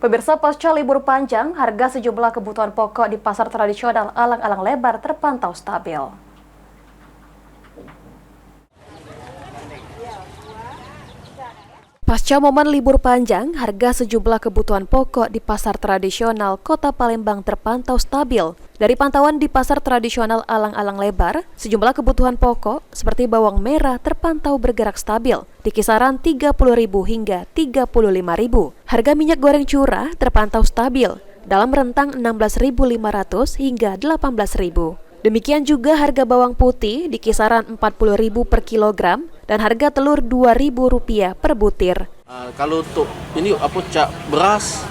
Pemirsa, pasca libur panjang, harga sejumlah kebutuhan pokok di pasar tradisional Alang-Alang Lebar terpantau stabil. Pasca momen libur panjang, harga sejumlah kebutuhan pokok di pasar tradisional Kota Palembang terpantau stabil. Dari pantauan di pasar tradisional Alang-Alang Lebar, sejumlah kebutuhan pokok seperti bawang merah terpantau bergerak stabil di kisaran Rp30.000 hingga Rp35.000. Harga minyak goreng curah terpantau stabil dalam rentang Rp16.500 hingga Rp18.000. Demikian juga harga bawang putih di kisaran Rp40.000 per kilogram dan harga telur Rp2.000 per butir. Kalau untuk ini apa beras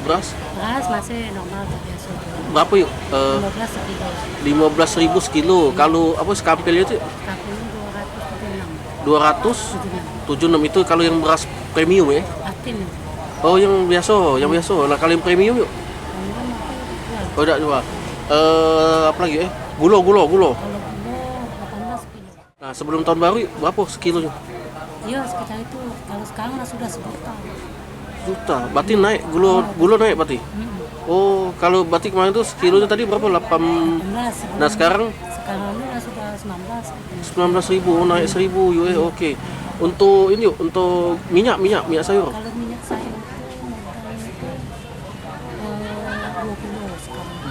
masih normal biasa. Berapa yuk? 15.000 sekilo. Kalau apa sekampilnya itu? Sekampilnya 276 itu kalau yang beras premium ya? Atin. Oh yang biasa. Nah kalau yang premium yuk? Oh tidak juga. Apa lagi Gula. Kalau gula 18 kilo. Nah sebelum tahun baru berapa sekilonya? Iya sekitar itu. Kalau sekarang sudah sejuta. Juta. Berarti naik gula naik berarti? Oh kalau berarti kemarin itu sekilonya tadi berapa? 18. Nah sekarang? Sekarang ini sudah 19. 19.000, naik 1.000 US. Oke. Untuk ini untuk minyak sayur. Kalau minyak sayur itu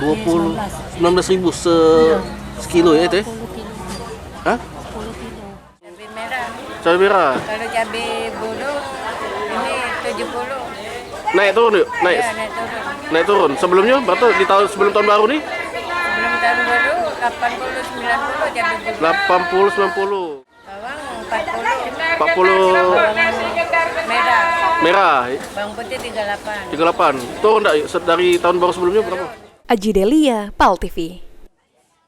20 19.000 sekilo ya itu? 10 kilo. Hah? 10 kilo. Cabai merah. Cabai merah. Kalau cabai bodoh ini 70. Naik turun yuk? Ya, naik turun. Naik turun. Sebelumnya berapa di tahun sebelum tahun baru nih? Sebelum tahun baru 80 90 cabai bodoh. 80 90. Bawang 40. 40 Bawang merah. merah. Bawang putih 38. 38. Turun enggak dari tahun baru sebelumnya berapa? Aji Delia, PAL TV.